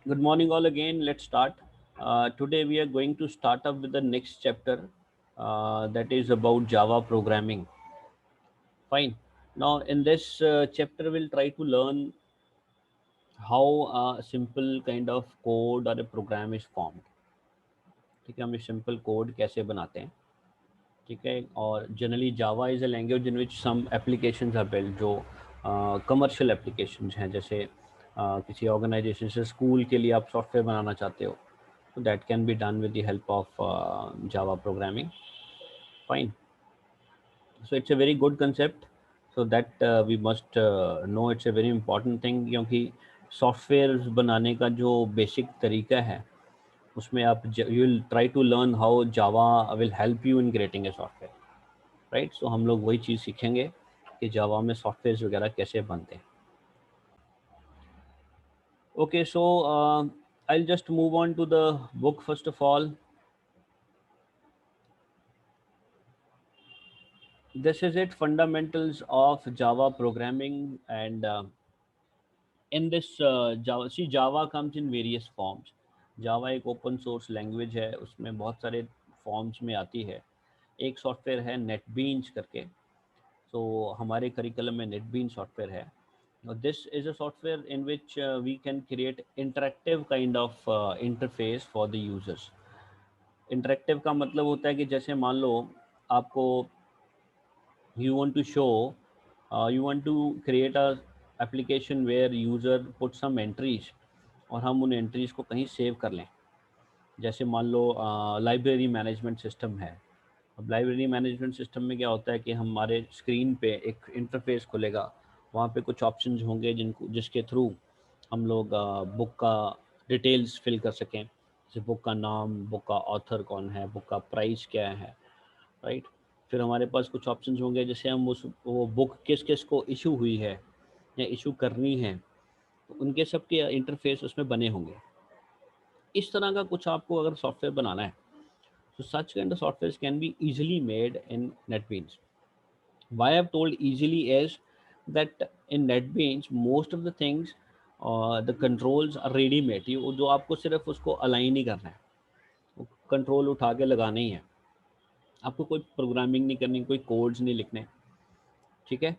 Good morning, all again. Let's start. Today, we are going to start up with the next chapter that is about Java programming. Fine. Now, in this chapter, we'll try to learn how a simple kind of code or a program is formed. ठीक है, हम ये simple code कैसे बनाते हैं. ठीक है, और generally Java is a language in which some applications are build जो कमर्शियल एप्लीकेशंस हैं, जैसे किसी ऑर्गेनाइजेशन से स्कूल के लिए आप सॉफ्टवेयर बनाना चाहते हो, तो that can be done with the help of Java programming. Fine. So it's a very good concept. So that we must know, it's a very important thing, क्योंकि सॉफ्टवेयर बनाने का जो बेसिक तरीका है उसमें आप you will try to learn how Java will help you in creating a software. Right. So हम लोग वही चीज़ सीखेंगे कि जावा में सॉफ्टवेयर वगैरह कैसे बनते हैं. Okay. So I will just move on to the book first of all. This is it, fundamentals of Java programming. And in this Java, see, Java comes in various forms. Java एक open source language है, उसमें बहुत सारे forms में आती है. एक software है नेटबीन्स करके. तो हमारे करिकुलम में नेटबीन सॉफ्टवेयर है. This is a software in which we can create interactive kind of interface for the users. Interactive का मतलब होता है कि जैसे मान लो आपको you want to show, you want to create a application where user put some entries और हम उन एंट्रीज को कहीं सेव कर लें. जैसे मान लो लाइब्रेरी मैनेजमेंट सिस्टम है. अब लाइब्रेरी मैनेजमेंट सिस्टम में क्या होता है कि हमारे स्क्रीन पे एक इंटरफेस खुलेगा, वहाँ पे कुछ ऑप्शंस होंगे जिसके थ्रू हम लोग बुक का डिटेल्स फिल कर सकें, जैसे बुक का नाम, बुक का ऑथर कौन है, बुक का प्राइस क्या है. राइट. फिर हमारे पास कुछ ऑप्शंस होंगे, जैसे हम उस वो बुक किस किस को इशू हुई है या इशू करनी है, तो उनके सब के इंटरफेस उसमें बने होंगे. इस तरह का कुछ आपको अगर सॉफ्टवेयर बनाना है, so such kind of softwares can be easily made in NetBeans. Why I've told easily is that in NetBeans most of the things, the controls are ready made. जो आपको सिर्फ उसको अलाइन ही करना है, कंट्रोल उठा के लगाना ही है. आपको कोई प्रोग्रामिंग नहीं करनी, कोई कोड्स नहीं लिखने. ठीक है.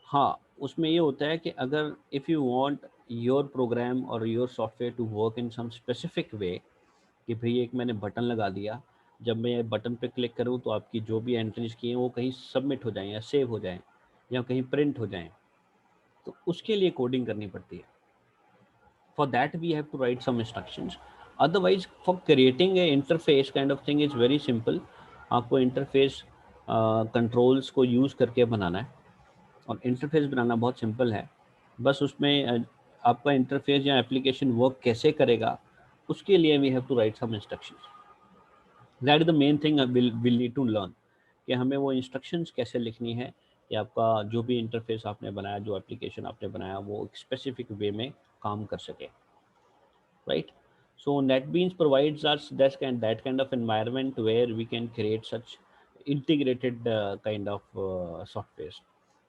हाँ, उसमें ये होता है कि अगर if you want your program और your software to work in some specific way, कि भाई एक मैंने बटन लगा दिया, जब मैं ये बटन पे क्लिक करूँ तो आपकी जो भी एंट्रीज की हैं वो कहीं सबमिट हो जाएं या सेव हो जाएं या कहीं प्रिंट हो जाएं, तो उसके लिए कोडिंग करनी पड़ती है. For that we have to write some instructions. Otherwise for creating a interface kind of thing is very simple. आपको इंटरफेस कंट्रोल्स को यूज़ करके बनाना है, और इंटरफेस बनाना बहुत सिंपल है. बस उसमें आपका इंटरफेस या एप्लीकेशन वर्क कैसे करेगा, उसके लिए we have to write some instructions. That is the main thing will need to learn, कि हमें वो इंस्ट्रक्शंस कैसे लिखनी है कि आपका जो भी इंटरफेस आपने बनाया, जो एप्लीकेशन आपने बनाया, वो एक स्पेसिफिक वे में काम कर सके. Right. So NetBeans provides us that kind of environment where we can create such integrated kind of softwares.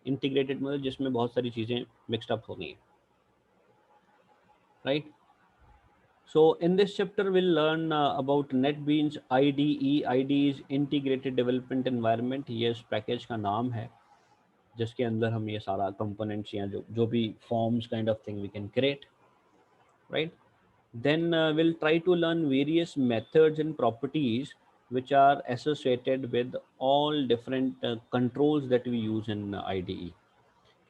Integrated मतलब जिसमें बहुत सारी चीज़ें mixed up हो गई हैं. Right. So in this chapter we'll learn about NetBeans IDE. IDE is Integrated Development Environment. ये इस पैकेज का नाम है जिसके अंदर हम ये सारा कंपोनेंट्स या जो भी forms kind of thing we can create. Right. Then we'll try to learn various methods and properties which are associated with all different controls that we use in IDE.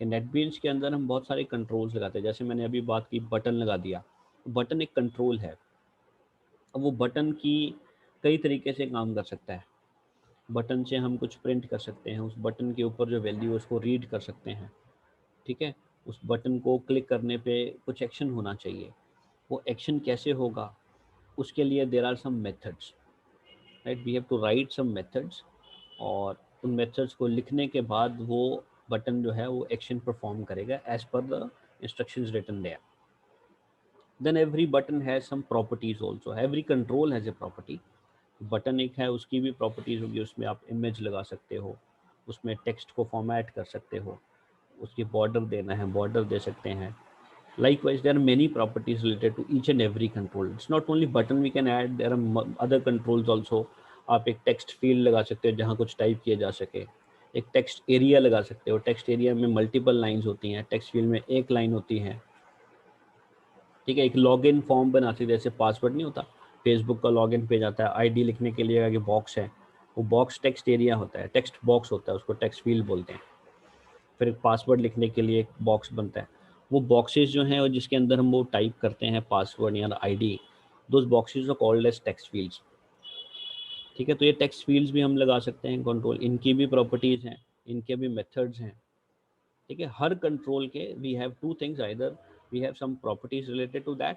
कि नेटबीन्स के अंदर हम बहुत सारे controls लगाते हैं. जैसे मैंने अभी बात की, बटन लगा दिया. बटन एक कंट्रोल है. अब वो बटन की कई तरीके से काम कर सकता है. बटन से हम कुछ प्रिंट कर सकते हैं, उस बटन के ऊपर जो वैल्यू है उसको रीड कर सकते हैं. ठीक है. उस बटन को क्लिक करने पे कुछ एक्शन होना चाहिए. वो एक्शन कैसे होगा, उसके लिए there are some methods. Right. We have to write some methods, और उन मेथड्स को लिखने के बाद वो बटन जो है वो एक्शन परफॉर्म करेगा as per the instructions written there. Then every button has some properties also. Every control has a property. Button एक है, उसकी भी प्रॉपर्टीज होगी. उसमें आप इमेज लगा सकते हो, उसमें टेक्स्ट को फॉर्मेट कर सकते हो, उसकी बॉर्डर देना है, बॉर्डर दे सकते हैं. Likewise, there are many properties related to each and every control. It's not only button we can add, there are other controls also. आप एक टेक्स्ट फील्ड लगा सकते हो जहाँ कुछ टाइप किया जा सके, एक टेक्स्ट एरिया लगा सकते हो, टेक्स्ट एरिया में मल्टीपल लाइंस होती हैं, टेक्स्ट फील्ड में एक लाइन होती है, ठीक है। एक लॉगिन फॉर्म बना सकते, जैसे पासवर्ड नहीं होता, फेसबुक का लॉगिन पेज आता है, आईडी लिखने के लिए आगे बॉक्स है, वो बॉक्स टेक्स्ट एरिया होता है, टेक्स्ट बॉक्स होता है, उसको टेक्स्ट फील्ड बोलते हैं। फिर एक पासवर्ड लिखने के लिए एक बॉक्स बनता है, वो बॉक्सेस जो हैं और जिसके अंदर हम वो टाइप करते हैं पासवर्ड या ID, those boxes are called as text fields, ठीक है। तो ये टेक्स्ट फील्ड्स भी हम लगा सकते हैं कंट्रोल, इनकी भी प्रॉपर्टीज़ हैं, इनके भी मेथड्स हैं, ठीक है। हर कंट्रोल के we have two things, either we have some properties related to that.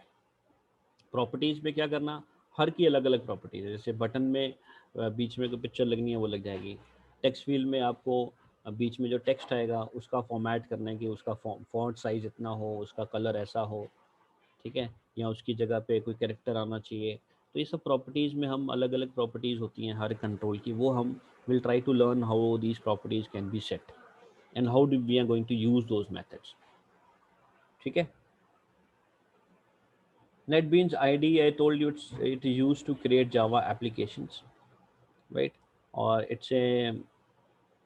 Properties में क्या करना, हर की अलग अलग प्रॉपर्टीज है, जैसे बटन में बीच में कोई पिक्चर लगनी है वो लग जाएगी, टेक्स्ट फील्ड में आपको बीच में जो टेक्स्ट आएगा उसका फॉर्मेट करना है कि उसका फॉन्ट साइज इतना हो, उसका कलर ऐसा हो, ठीक है, या उसकी जगह पे कोई कैरेक्टर आना चाहिए। तो ये सब प्रॉपर्टीज़ में हम अलग अलग प्रॉपर्टीज़ होती हैं हर कंट्रोल की, वो हम will try to learn how these properties can be set and how do we are going to use those methods, ठीक है। NetBeans IDE, I told you it is used to create Java applications, right? Or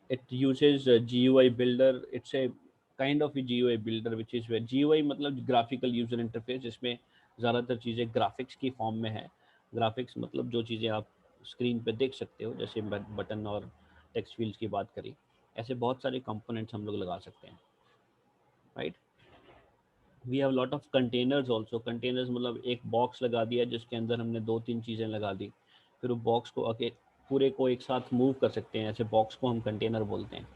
it uses a GUI builder. It's a kind of a GUI builder, which is where GUI मतलब graphical user interface, जिसमें ज़्यादातर चीज़ें graphics की form में है। Graphics मतलब जो चीज़ें आप स्क्रीन पे देख सकते हो, जैसे बटन और टेक्स्ट फील्ड्स की बात करी, ऐसे बहुत सारे कंपोनेंट्स हम लोग लगा सकते हैं, right. We have lot of containers also. Containers मतलब एक बॉक्स लगा दिया जिसके अंदर हमने 2-3 चीज़ें लगा दी, फिर वो बॉक्स को आके पूरे को एक साथ मूव कर सकते हैं, ऐसे बॉक्स को हम कंटेनर बोलते हैं,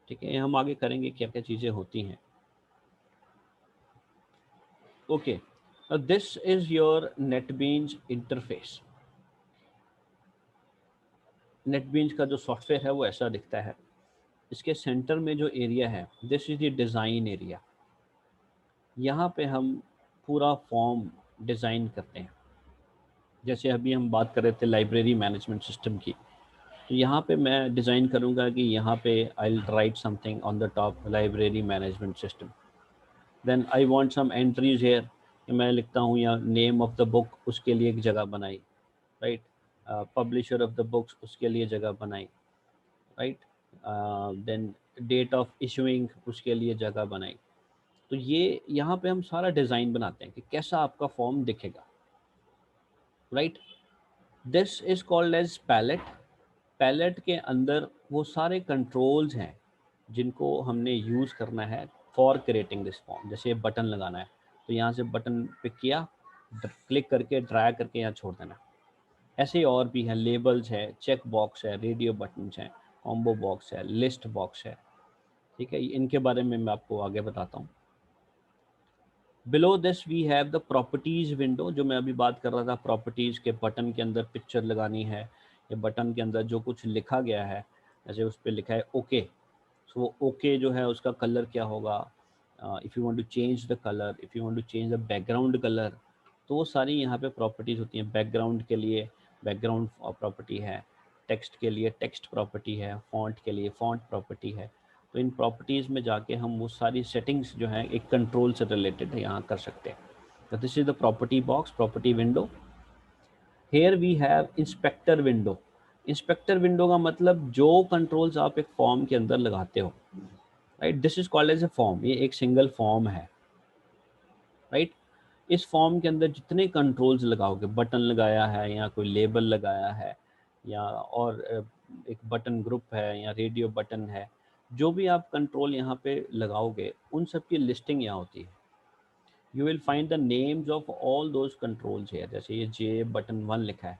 ठीक है। हम आगे करेंगे क्या क्या चीज़ें होती हैं। Okay, this is your NetBeans interface. NetBeans का जो सॉफ्टवेयर है वो ऐसा दिखता है। इसके सेंटर में जो एरिया है, this is the design area. यहाँ पे हम पूरा फॉर्म डिज़ाइन करते हैं। जैसे अभी हम बात कर रहे थे लाइब्रेरी मैनेजमेंट सिस्टम की, तो यहाँ पे मैं डिज़ाइन करूँगा कि यहाँ पे I will write something on the top library management system, then I want some entries here, मैं लिखता हूँ या नेम ऑफ द बुक, उसके लिए एक जगह बनाई, right. Publisher of the books, उसके लिए जगह बनाई, right. Then date of issuing, उसके लिए जगह बनाई। तो ये यहाँ पे हम सारा डिज़ाइन बनाते हैं कि कैसा आपका फॉर्म दिखेगा, right. This is called as palette. Palette के अंदर वो सारे कंट्रोल्स हैं जिनको हमने यूज़ करना है फॉर क्रिएटिंग दिस फॉर्म। जैसे बटन लगाना है, तो यहाँ से बटन पिक किया, क्लिक करके ड्रैग करके यहाँ छोड़ देना। ऐसे ही और भी हैं, लेबल्स है, चेक बॉक्स है, रेडियो बटन्स हैं, कॉम्बो बॉक्स है, लिस्ट बॉक्स है, ठीक है। इनके बारे में मैं आपको आगे बताता हूँ। Below this we have the properties window, जो मैं अभी बात कर रहा था, प्रॉपर्टीज़ के बटन के अंदर पिक्चर लगानी है, या बटन के अंदर जो कुछ लिखा गया है, जैसे उस पर लिखा है ओके, सो वो ओके जो है उसका कलर क्या होगा, if you want to change the colour, if you want to change the background colour, तो वो सारी यहाँ पे प्रॉपर्टीज़ होती हैं। बैकग्राउंड के लिए बैकग्राउंड प्रॉपर्टी है, टेक्स्ट के लिए टेक्स्ट प्रॉपर्टी है, फॉन्ट के लिए फॉन्ट प्रॉपर्टी है। तो इन प्रॉपर्टीज़ में जाके हम वो सारी सेटिंग्स जो हैं एक कंट्रोल से रिलेटेड है यहाँ कर सकते हैं। तो this is the property box, property window. Here we have inspector window. Inspector window का मतलब जो कंट्रोल्स आप एक फॉर्म के अंदर लगाते हो, right. This is called as a form, ये एक सिंगल फॉर्म है, राइट। इस फॉर्म के अंदर जितने कंट्रोल्स लगाओगे, बटन लगाया है या कोई लेबल लगाया है, या और एक बटन ग्रुप है या रेडियो बटन है, जो भी आप कंट्रोल यहाँ पे लगाओगे उन सब की लिस्टिंग यहाँ होती है। You will find the names of all those controls here. जैसे ये जे बटन 1 लिखा है,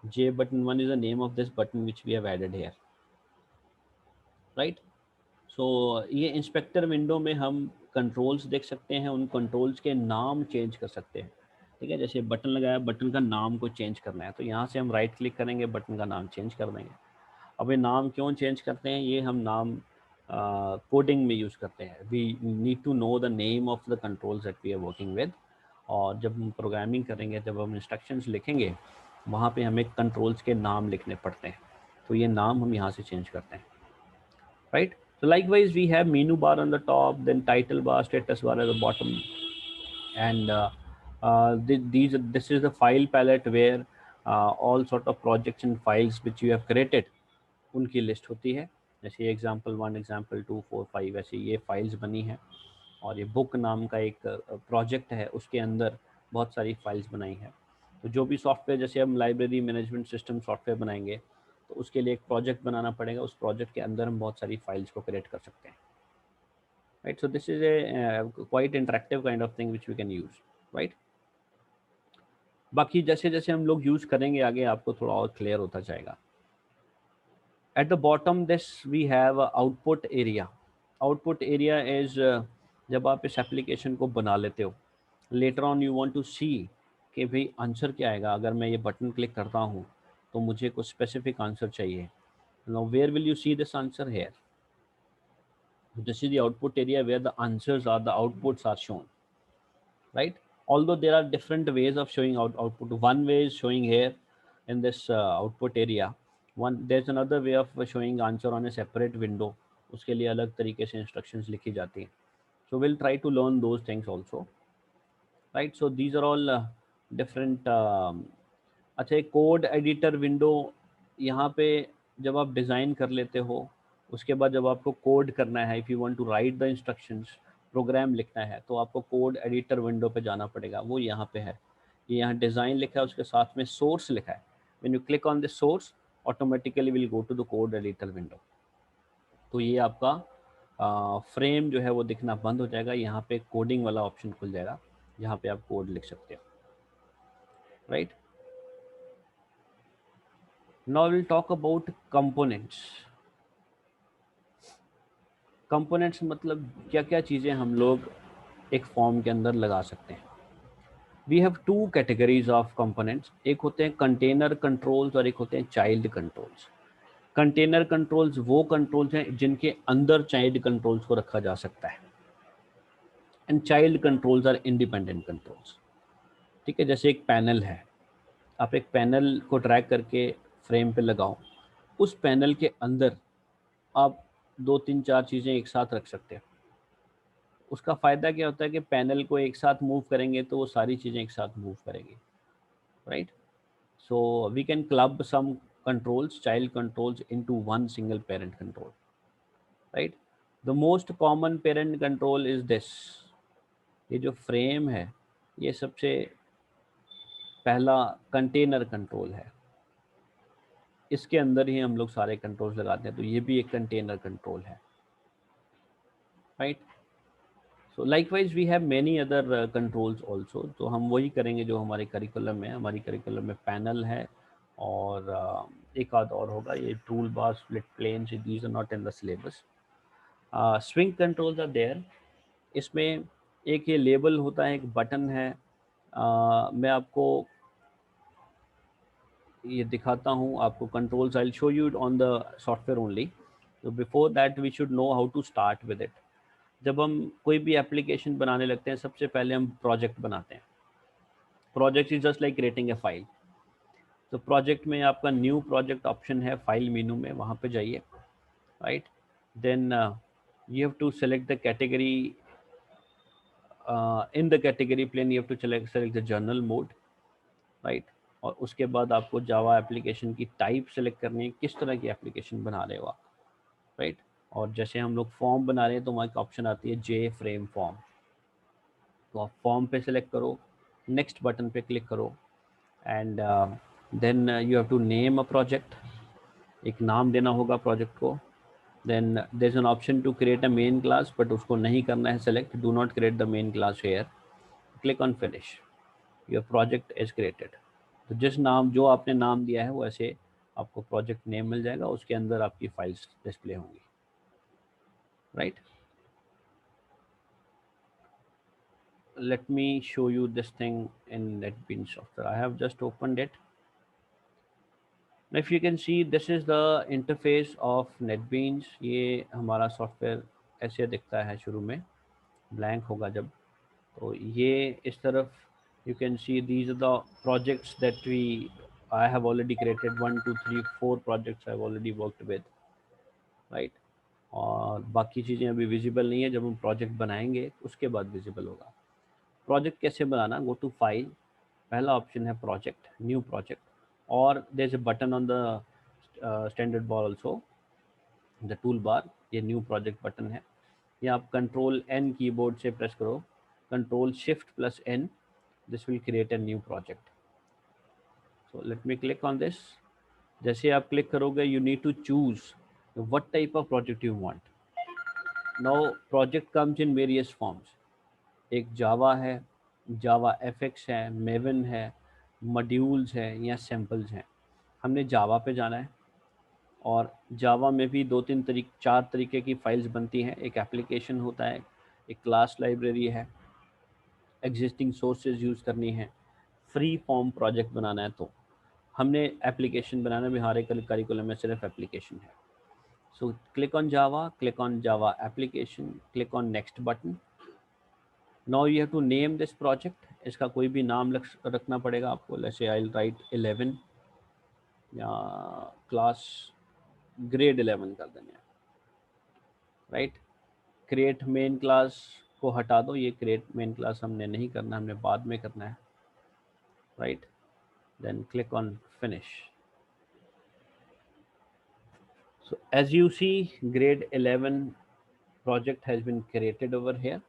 J button 1 is the name of this button which we have added here, right. So ये इंस्पेक्टर विंडो में हम कंट्रोल्स देख सकते हैं, उन कंट्रोल्स के नाम चेंज कर सकते हैं, ठीक है। जैसे बटन लगाया, बटन का नाम को चेंज करना है, तो यहाँ से हम राइट क्लिक करेंगे, बटन का नाम चेंज कर देंगे। अब ये नाम क्यों चेंज करते हैं, ये हम नाम कोडिंग में यूज़ करते हैं। We need to know the name of the controls that we are working with, और जब हम प्रोग्रामिंग करेंगे, जब हम इंस्ट्रक्शंस लिखेंगे, वहाँ पे हमें कंट्रोल्स के नाम लिखने पड़ते हैं, तो ये नाम हम यहाँ से चेंज करते हैं, right? So likewise, we have menu bar on the top, then title bar, status bar at the bottom. and this is the file palette where all sort of projects and files which you have created उनकी list होती है। जैसे example 1, example 2, 4, 5 ऐसे ये files बनी है। और ये बुक नाम का एक प्रोजेक्ट है, उसके अंदर बहुत सारी फाइल्स बनाई हैं। तो जो भी सॉफ्टवेयर, जैसे हम लाइब्रेरी मैनेजमेंट सिस्टम सॉफ्टवेयर बनाएंगे तो उसके लिए एक प्रोजेक्ट बनाना पड़ेगा, उस प्रोजेक्ट के अंदर हम बहुत सारी फाइल्स को क्रिएट कर सकते हैं, right. So this is a quite interactive kind of thing which we can use, right. बाकी जैसे जैसे हम लोग यूज करेंगे आगे आपको थोड़ा और क्लियर होता जाएगा। At the bottom this we have a output area. Output area is जब आप इस एप्लीकेशन को बना लेते हो, later on you want to see कि भाई आंसर क्या आएगा। अगर मैं ये बटन क्लिक करता हूँ तो मुझे कुछ स्पेसिफिक आंसर चाहिए। Now where will you see this answer? Here. This is the output area where the answers are, the outputs are shown, right? Although there are different ways of showing output. One way is showing here in this output area. There's another way of showing answer on a separate window. उसके लिए अलग तरीके से instructions लिखी जाती हैं. So we'll try to learn those things also, right? So these are all different. अच्छा, एक कोड एडिटर विंडो यहाँ पे जब आप डिज़ाइन कर लेते हो, उसके बाद जब आपको कोड करना है, if you want to write the instructions, program लिखना है, तो आपको कोड एडिटर विंडो पे जाना पड़ेगा। वो यहाँ पे है, ये यहाँ डिज़ाइन लिखा है, उसके साथ में सोर्स लिखा है। When you click on the source, automatically will go to the code editor window. तो ये आपका फ्रेम जो है वो दिखना बंद हो जाएगा। यहाँ पे कोडिंग वाला ऑप्शन खुल जाएगा, जहाँ पे आप कोड लिख सकते हो, right. Now we'll talk about components. Components मतलब क्या क्या चीज़ें हम लोग एक फॉर्म के अंदर लगा सकते हैं। We have two categories of components, एक होते हैं कंटेनर कंट्रोल्स और एक होते हैं चाइल्ड कंट्रोल्स। कंटेनर कंट्रोल्स वो कंट्रोल्स हैं जिनके अंदर चाइल्ड कंट्रोल्स को रखा जा सकता है, and child controls are independent controls. ठीक है, जैसे एक पैनल है, आप एक पैनल को ड्रैग करके फ्रेम पे लगाओ, उस पैनल के अंदर आप 2, 3, 4 चीज़ें एक साथ रख सकते हैं। उसका फ़ायदा क्या होता है कि पैनल को एक साथ मूव करेंगे तो वो सारी चीज़ें एक साथ मूव करेंगी, right. So we can club some controls, child controls into one single parent control, right. The most common parent control is this. ये जो फ्रेम है ये सबसे पहला कंटेनर कंट्रोल है, इसके अंदर ही हम लोग सारे कंट्रोल्स लगाते हैं, तो ये भी एक कंटेनर कंट्रोल है, right. So likewise we have many other controls also. तो हम वही करेंगे जो हमारे करिकुलम में है। हमारी करिकुलम में पैनल है और एक आध और होगा, ये tool bar, split plane, these are not in the syllabus. Swing controls are there. इसमें एक ये लेबल होता है, एक बटन है। मैं आपको ये दिखाता हूँ, आपको controls I will show you on the software only. तो before that we should know how to start with it. जब हम कोई भी एप्लीकेशन बनाने लगते हैं, सबसे पहले हम प्रोजेक्ट बनाते हैं। Project is just like creating a file. तो प्रोजेक्ट में आपका न्यू प्रोजेक्ट ऑप्शन है फाइल मेनू में, वहाँ पे जाइए, right. Then you have to select the category. In the category plane you have to select the general mode, right. और उसके बाद आपको जावा एप्लीकेशन की टाइप सेलेक्ट करनी है, किस तरह की एप्लीकेशन बना रहे हो आप, राइट। और जैसे हम लोग फॉर्म बना रहे हैं तो वहाँ एक ऑप्शन आती है जे फ्रेम फॉर्म। तो आप फॉर्म पे सेलेक्ट करो, नेक्स्ट बटन पे क्लिक करो, and then you have to name a project. एक नाम देना होगा प्रोजेक्ट को। Then there is an option to create a main class, but उसको नहीं करना है select, do not create the main class here. Click on finish, your project is created. तो जिस नाम, जो आपने नाम दिया है वो ऐसे आपको प्रोजेक्ट नेम मिल जाएगा, उसके अंदर आपकी फाइल्स डिस्प्ले होंगी, right. Let me show you this thing in NetBeans software. I have just opened it. Now if you can see, this is the interface of NetBeans. ये हमारा सॉफ्टवेयर ऐसे दिखता है, शुरू में ब्लैंक होगा जब, तो ये इस तरफ you can see these are the projects that I have already created. 1, 2, 3, 4 projects I've already worked with, right. और बाकी चीज़ें अभी विजिबल नहीं है, जब हम प्रोजेक्ट बनाएंगे उसके बाद विजिबल होगा। प्रोजेक्ट कैसे बनाना, गो टू फाइल, पहला ऑप्शन है प्रोजेक्ट, न्यू प्रोजेक्ट, और there is a button on the standard bar also, the tool bar, ये न्यू प्रोजेक्ट बटन है। या आप कंट्रोल एन कीबोर्ड से प्रेस करो, control shift plus N, this will create a new project. So let me click on this. जैसे आप click करोगे, you need to choose what type of project you want. Now project comes in various forms, एक जावा है, जावा FX है, maven है, modules है या samples हैं। हमने जावा पे जाना है, और जावा में भी चार तरीके की फाइल्स बनती हैं। एक एप्लीकेशन होता है, एक क्लास लाइब्रेरी है, एग्जिस्टिंग सोर्सेज यूज़ करनी है, फ्री फॉर्म प्रोजेक्ट बनाना है। तो हमने एप्लीकेशन बनाना भी, हमारे करिकुलम में सिर्फ एप्लीकेशन है। So click on Java, click on Java application, click on next button. Now you have to name this project, इसका कोई भी नाम रखना पड़ेगा आपको। जैसे आई विल राइट 11 या क्लास ग्रेड 11 कर देंगे, राइट। क्रिएट मेन क्लास को हटा दो, ये क्रिएट मेन क्लास हमने नहीं करना, हमने बाद में करना है, right. Then click on finish. So as you see, grade 11 project has been created over here,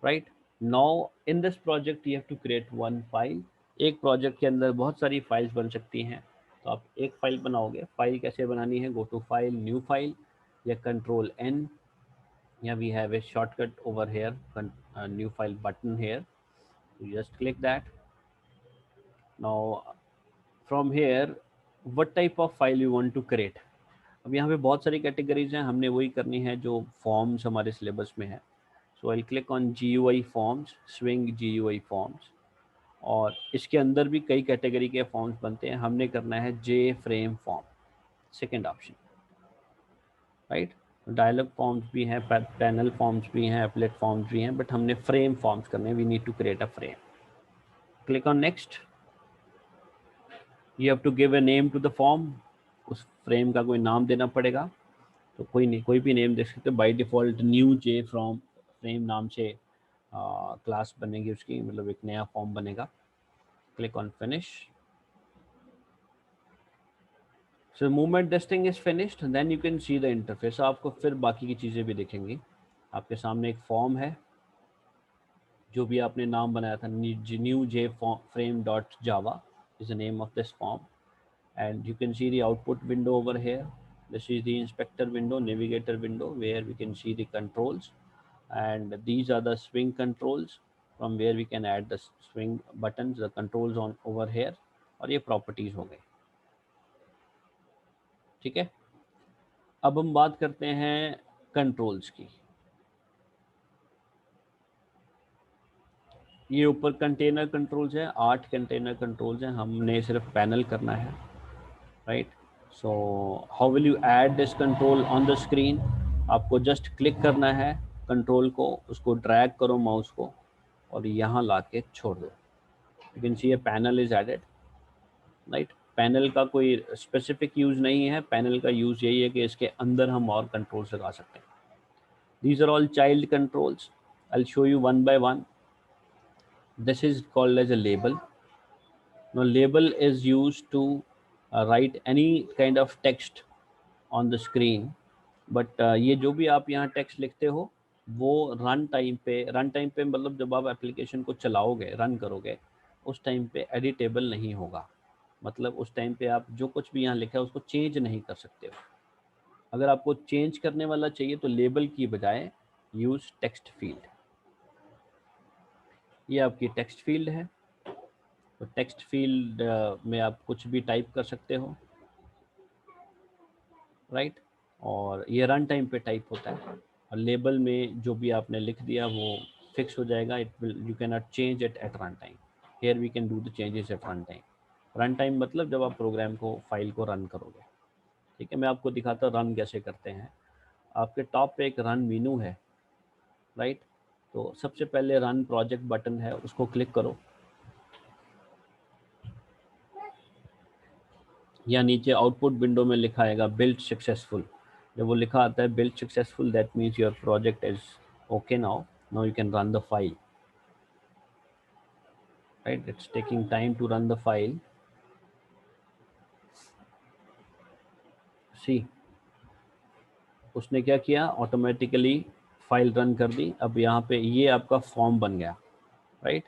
right? Now in this project you have to create one file. एक प्रोजेक्ट के अंदर बहुत सारी फाइल्स बन सकती हैं, तो आप एक फाइल बनाओगे। फाइल कैसे बनानी है, go to file, new file, या कंट्रोल एन, या we have a shortcut over here, new file button here, you just click that. Now from here, what type of file you want to create? अब यहाँ पे बहुत सारी categories हैं, हमने वही करनी है जो फॉर्म्स हमारे सिलेबस में है। So I click on GUI forms, swing GUI forms, और इसके अंदर भी कई कैटेगरी के फॉर्म्स बनते हैं। हमने करना है J frame form, second option, right. Dialog forms भी हैं, पैनल फॉर्म्स भी हैं, एप्लेट फॉर्म्स भी हैं, बट हमने फ्रेम फॉर्म्स करने हैं। We need to create a frame. Click on next. You have to give a name to the form, उस फ्रेम का कोई नाम देना पड़ेगा। तो कोई नहीं, कोई भी नेम दे सकते हो। By default new J from frame नाम से क्लास बनेगी उसकी, मतलब एक नया फॉर्म बनेगा। Click on finish. So movement this thing is finished, then you can see the interface. आपको फिर बाकी की चीज़ें भी दिखेंगी। आपके सामने एक फॉर्म है, जो भी आपने नाम बनाया था, new J frame dot Java is the name of this form, and you can see the output window over here. This is the inspector window, navigator window, where we can see the controls, and these are the swing controls from where we can add the swing buttons, the controls on over here, और ये properties हो गए, ठीक है। अब हम बात करते हैं कंट्रोल्स की। ये ऊपर कंटेनर कंट्रोल्स है, 8 कंटेनर कंट्रोल्स हैं, हमने सिर्फ पैनल करना है, right. So how will you add this control on the screen? आपको जस्ट क्लिक करना है कंट्रोल को, उसको ड्रैग करो माउस को, और यहाँ ला के छोड़ दो। You can see a panel is added, right. Panel का कोई स्पेसिफिक यूज़ नहीं है, पैनल का यूज़ यही है कि इसके अंदर हम और कंट्रोल्स लगा सकते हैं। These are all child controls, I will show you one by one. This is called as a label. Now label is used to write any kind of text on the screen, but ये जो भी आप यहाँ text लिखते हो वो run time पे मतलब जब आप एप्लीकेशन को चलाओगे, रन करोगे, उस टाइम पे एडिटेबल नहीं होगा। मतलब उस टाइम पे आप जो कुछ भी यहाँ लिखा है उसको चेंज नहीं कर सकते हो। अगर आपको चेंज करने वाला चाहिए तो लेबल की बजाय यूज़ टेक्स्ट फील्ड। ये आपकी टेक्स्ट फील्ड है, तो टेक्स्ट फील्ड में आप कुछ भी टाइप कर सकते हो, राइट। और ये रन टाइम पे टाइप होता है, और लेबल में जो भी आपने लिख दिया वो फिक्स हो जाएगा। It will, you can not change it at run time. Here we can do the changes at run time. Run time मतलब जब आप प्रोग्राम को, फाइल को रन करोगे, ठीक है। मैं आपको दिखाता हूँ रन कैसे करते हैं। आपके टॉप पे एक रन मेनू है, राइट। तो सबसे पहले रन प्रोजेक्ट बटन है, उसको क्लिक करो, या नीचे आउटपुट विंडो में लिखा आएगा बिल्ड सक्सेसफुल। जब वो लिखा आता है build successful, that means your project is okay. Now you can run the file. right? It's taking time to run the file. See, उसने क्या किया, ऑटोमेटिकली फाइल रन कर दी। अब यहाँ पे ये आपका फॉर्म बन गया, right?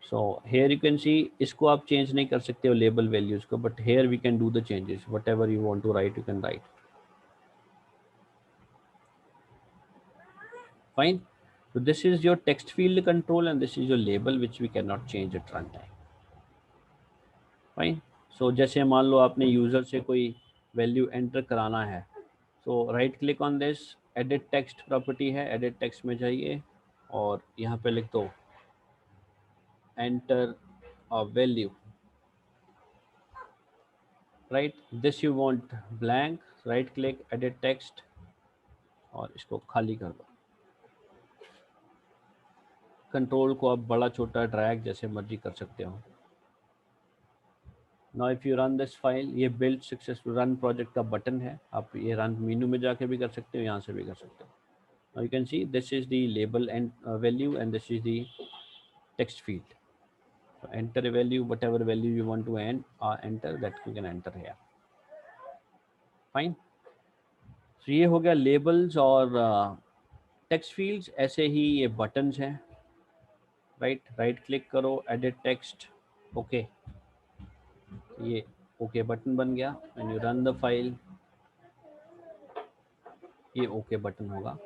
So here you can see, इसको आप चेंज नहीं कर सकते हो लेबल वैल्यूज को, but here we can do the changes, whatever you want to write you can write. Fine. So this is your text field control and this is your label which we cannot change at runtime. Fine. So जैसे मान लो आपने user से कोई value enter कराना है, तो right click on this, edit text property है, edit text में जाइए और यहाँ पे लिख दो enter a value, right? This you want blank, right click, edit text और इसको खाली कर दो। कंट्रोल को आप बड़ा छोटा ड्रैग जैसे मर्जी कर सकते हो। Now if you run this file, ये बिल्ड सक्सेसफुल रन प्रोजेक्ट का बटन है, आप ये रन मेनू में जाके भी कर सकते हो, यहाँ से भी कर सकते हो। Now you can see this is the label and value and this is the text field. So enter a value, whatever value you want to enter, that you can enter here. Fine. So ये हो गया labels और text fields. ऐसे ही ये buttons हैं, right click करो, edit text, okay, ये okay button बन गया। When you run the file, ये ओके बटन होगा।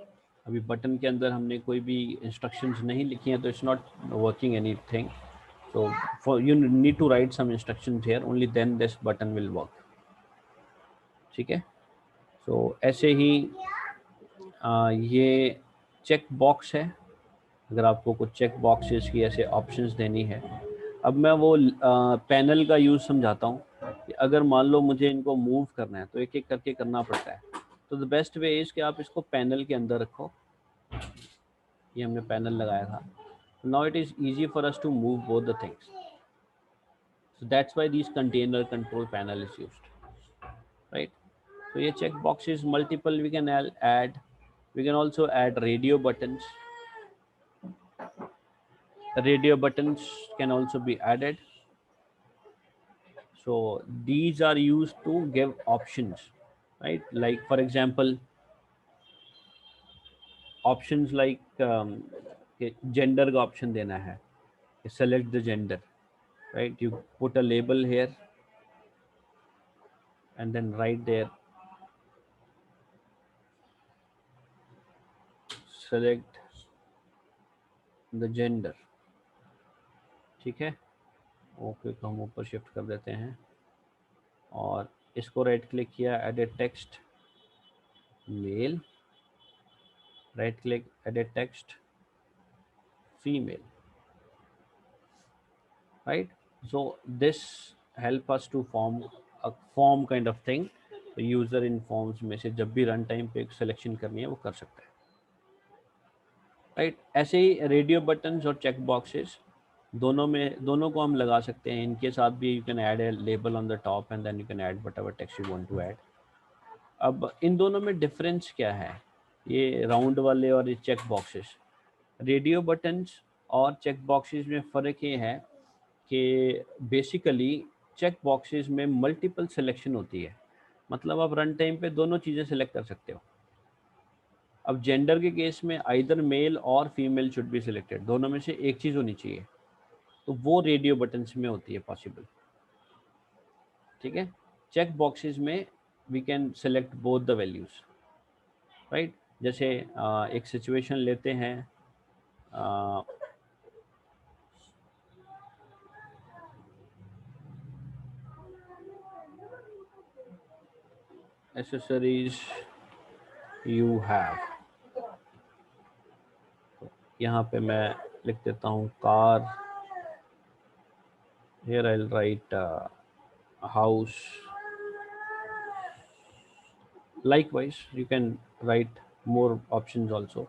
अभी बटन के अंदर हमने कोई भी इंस्ट्रक्शंस नहीं लिखी हैं, तो it's not working anything. So you need to write some instructions here, only then this button will work. ठीक है? So ऐसे ही ये चेक बॉक्स है, अगर आपको कुछ चेक बॉक्सेस की ऐसे ऑप्शंस देनी है। अब मैं वो पैनल का यूज़ समझाता हूँ कि अगर मान लो मुझे इनको मूव करना है तो एक एक करके करना पड़ता है। तो द बेस्ट वे इज़ कि आप इसको पैनल के अंदर रखो। ये हमने पैनल लगाया था। Now it is easy for us to move both the things. So that's why these container control panel is used, right? So ये check boxes multiple we can add. We can also add radio buttons. Radio buttons can also be added. So these are used to give options, right? Like for example, options like gender का option देना है, select the gender, right? You put a label here and then write there select the gender, ठीक है? Okay को हम ऊपर shift कर देते हैं और इसको राइट क्लिक किया, edit text male, right click, edit text female, right? So this help us to form a form kind of thing. तो यूज़र इन फॉर्म्स में से जब भी रन टाइम पे एक सिलेक्शन करनी है वो कर सकता है, राइट? ऐसे ही रेडियो बटन्स और चेक बॉक्सेस दोनों को हम लगा सकते हैं। इनके साथ भी you can add a label on the top and then you can add whatever text you want to add. अब इन दोनों में डिफरेंस क्या है, ये राउंड वाले और ये चेक बॉक्सेस? रेडियो बटन्स और चेक बॉक्सेस में फ़र्क ये है कि बेसिकली चेक बॉक्सेस में मल्टीपल सिलेक्शन होती है, मतलब आप रन टाइम पे दोनों चीज़ें सेलेक्ट कर सकते हो। अब जेंडर के केस में आइदर मेल और फीमेल शुड बी सिलेक्टेड, दोनों में से एक चीज़ होनी चाहिए, तो वो रेडियो बटन्स में होती है पॉसिबल, ठीक है? चेक बॉक्सेस में we can select both the values, right? जैसे एक सिचुएशन लेते हैं, एक्सेसरीज यू हैव, यहाँ पे मैं लिख देता हूँ car, here I'll write house, likewise you can write more options also।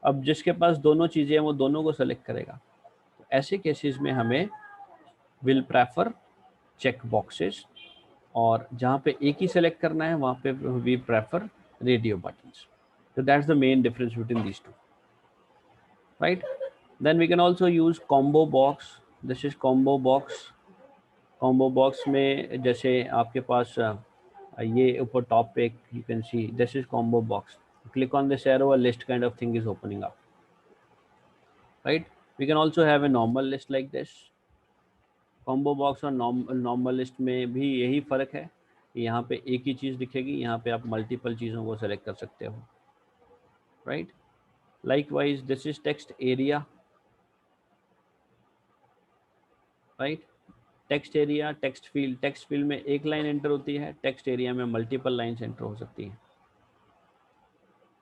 अब जिसके पास दोनों चीज़ें हैं वो दोनों को सेलेक्ट करेगा। तो ऐसे केसेस में हमें विल प्रेफर चेक बॉक्सेस, और जहाँ पे एक ही सेलेक्ट करना है वहाँ पे we prefer radio buttons. So that's the main difference between these two, right? Then we can also use combo box, this is combo box. Combo box में जैसे आपके पास ये ऊपर टॉप पे you can see this is combo box. Click on this arrow, a list kind of thing is opening up, right? We can also have a normal list like this। Combo box और normal list में भी यही फ़र्क है कि यहाँ पे एक ही चीज़ दिखेगी, यहाँ पे आप मल्टीपल चीज़ों को सेलेक्ट कर सकते हो, right? Likewise this is text area, right? Text area, text field में एक लाइन एंटर होती है, टेक्स्ट एरिया में मल्टीपल लाइन्स एंटर हो सकती हैं,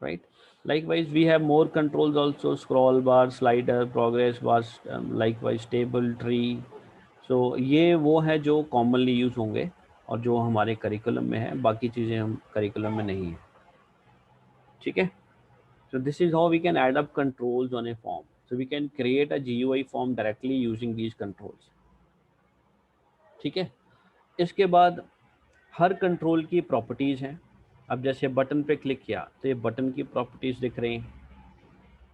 right? Likewise, we have more controls also: scroll bar, slider, progress bar, likewise table, tree। so ये वो है जो commonly यूज होंगे और जो हमारे करिकुलम में है, बाकी चीज़ें हम करिकुलम में नहीं है, ठीक है? So this is how we can add up controls on a form। so we can create a GUI form directly using these controls, ठीक है? इसके बाद हर कंट्रोल की प्रॉपर्टीज़ हैं। अब जैसे बटन पे क्लिक किया तो ये बटन की प्रॉपर्टीज़ दिख रही हैं,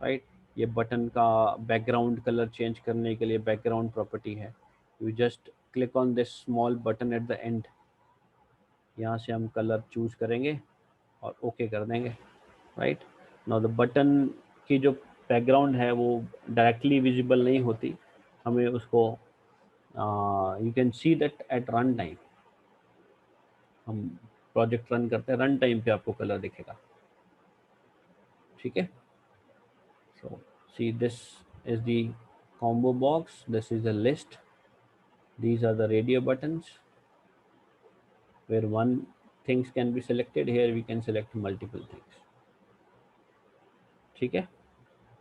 राइट? ये बटन का बैकग्राउंड कलर चेंज करने के लिए बैकग्राउंड प्रॉपर्टी है। You just click on this small button at the end, यहाँ से हम कलर चूज करेंगे और ओके कर देंगे, राइट? नाउ द बटन की जो बैकग्राउंड है वो डायरेक्टली विजिबल नहीं होती, हमें उसको you can see that at run time. हम प्रोजेक्ट रन करते हैं, रन टाइम पे आपको कलर दिखेगा, ठीक है? So see, this is the combo box, this is the list, these are the radio buttons where one things can be selected, here we can select multiple things, ठीक है?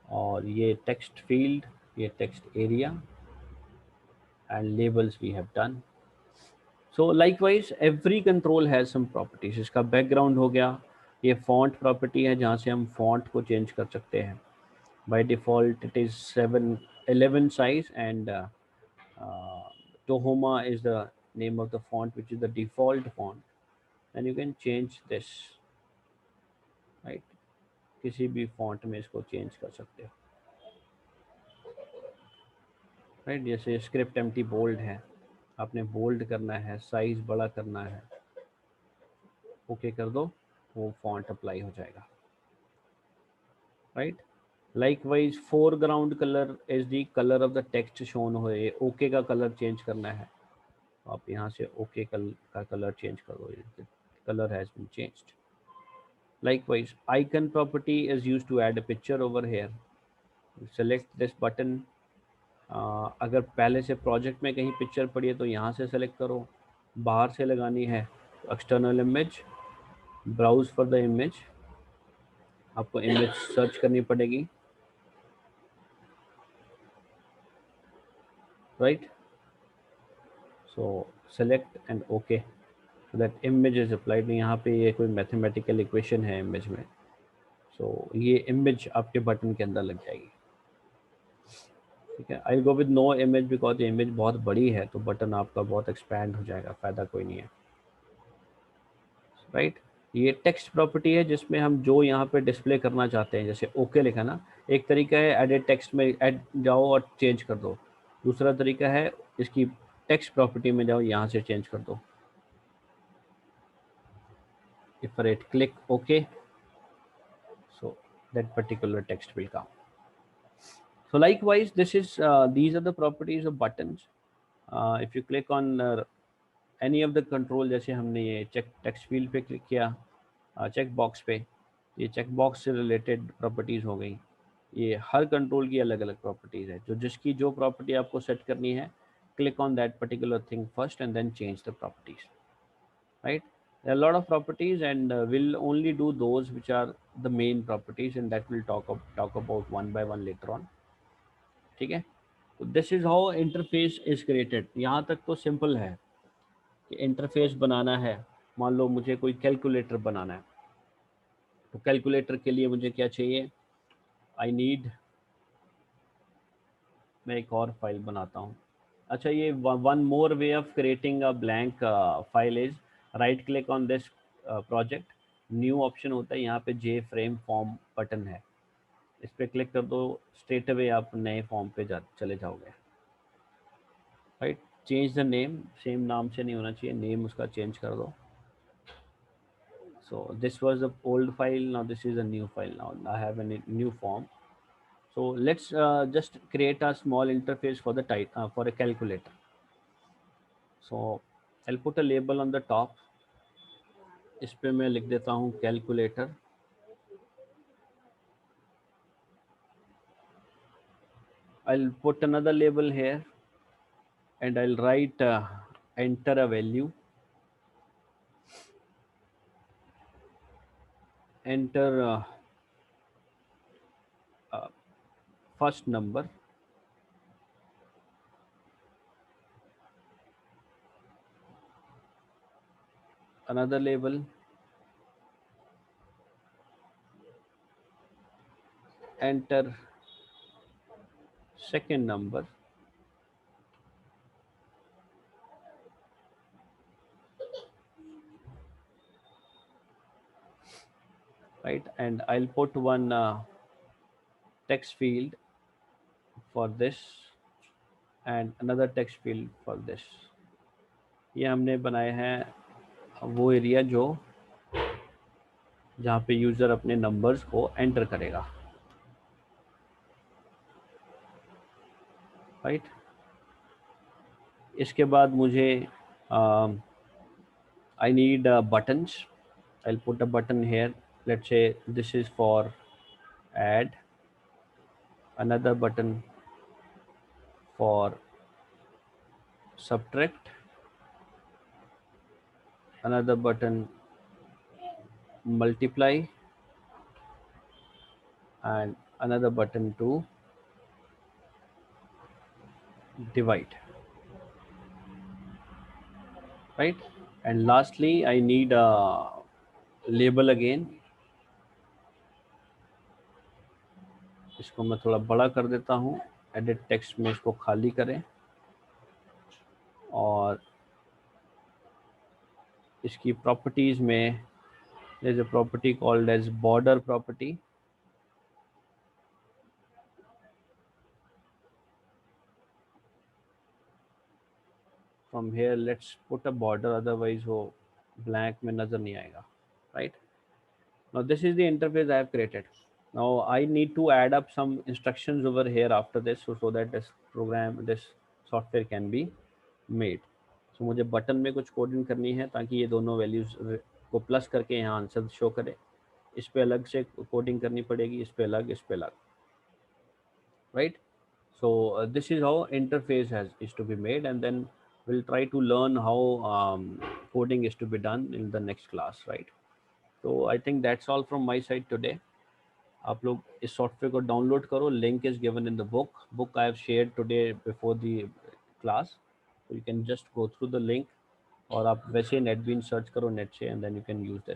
और ये text field, ये text area and labels we have done। So likewise every control has some properties। इसका background हो गया, ये font property है जहाँ से हम font को change कर सकते हैं। By default it is 711 size and Tohoma is the name of the font, which is the default font, and you can change this, right? किसी भी font में इसको change कर सकते हो, right? जैसे script empty bold है, आपने bold करना है, size बड़ा करना है, ओके कर दो, वो font apply हो जाएगा, right? Likewise foreground color is the color of the text shown हो, ये ओके का कलर चेंज करना है, आप यहाँ से ओके का कलर चेंज कर दो, colour has been changed. Likewise, icon property is used to add a picture over here। Select this button। अगर पहले से प्रोजेक्ट में कहीं पिक्चर पड़ी है तो यहाँ से सेलेक्ट करो, बाहर से लगानी है तो external image, browse for the image, आपको इमेज सर्च करनी पड़ेगी, राइट? So select and okay, so that image is applied. यहाँ पे ये कोई मैथमेटिकल इक्वेशन है इमेज में, सो ये इमेज आपके बटन के अंदर लग जाएगी, ठीक है? I go with no image because image बहुत बड़ी है तो बटन आपका बहुत एक्सपैंड हो जाएगा, फ़ायदा कोई नहीं है, राइट? ये टेक्स्ट प्रॉपर्टी है जिसमें हम जो यहाँ पे डिस्प्ले करना चाहते हैं, जैसे ओके लिखा ना, एक तरीका है एडिट टेक्स्ट में ऐड जाओ और चेंज कर दो, दूसरा तरीका है इसकी टेक्स्ट प्रॉपर्टी में जाओ, यहाँ से चेंज कर दो। If rate click okay, so that particular text will come। So likewise this is these are the properties of buttons। if you click on any of the control, जैसे हमने ये check text field पे click किया, check box पे, ये check box से related properties हो गई। ये हर कंट्रोल की अलग अलग प्रॉपर्टीज़ है, जो जिसकी जो प्रॉपर्टी आपको सेट करनी है, click on that particular thing first and then change the properties, right? There are a lot of properties and we'll only do those which are the main properties and that we'll talk about one by one later on, ठीक है? तो this is how interface is created. यहाँ तक तो simple है कि interface बनाना है। मान लो मुझे कोई कैलकुलेटर बनाना है, तो कैलकुलेटर के लिए मुझे क्या चाहिए? आई नीड, मैं एक और फाइल बनाता हूँ। अच्छा, ये one more way of creating a blank file is right click on this project, new option होता है, यहाँ पे जे फ्रेम फॉर्म बटन है, इस पर क्लिक कर दो, स्ट्रेट अवे आप नए फॉर्म पे चले जाओगे। Right, change the name, same नाम से नहीं होना चाहिए, नेम उसका चेंज कर दो. So this was the old file, now this is a new file. Now I have a new form. So let's just create a small interface for the type for a calculator. So I'll put a label on the top. इस पे मैं लिख देता हूँ calculator. I'll put another label here and I'll write enter a value, enter uh, first number, another label, enter second number, right, and I'll put one text field for this and another text field for this. ये हमने बनाए हैं वो area जो जहाँ पे user अपने numbers को एंटर करेगा, राइट. इसके बाद मुझे I need buttons. I'll put a button here. Let's say this is for add, another button for subtract, another button multiply, and another button to divide, right. And lastly I need a label again. इसको मैं थोड़ा बड़ा कर देता हूँ, edit text में इसको खाली करें और इसकी प्रॉपर्टीज़ में there's a property called as border property. From here let's put a border, otherwise वो blank में नज़र नहीं आएगा, right. Now this is the interface I have created. Now I need to add up some instructions over here after this, so that this software can be made. So मुझे button में कुछ coding करनी है ताकि ये दोनों values को plus करके यहाँ आंसर शो करे. इस पे अलग से कोडिंग करनी पड़ेगी, इस पे अलग, इस पे अलग, right. So this is how interface is to be made, and then we'll try to learn how coding is to be done in the next class, right. So I think that's all from my side today. आप लोग इस software को download करो, link is given in the book I have shared today before the class, you can just go through the link, और आप वैसे NetBean search करो net से, and then you can use this.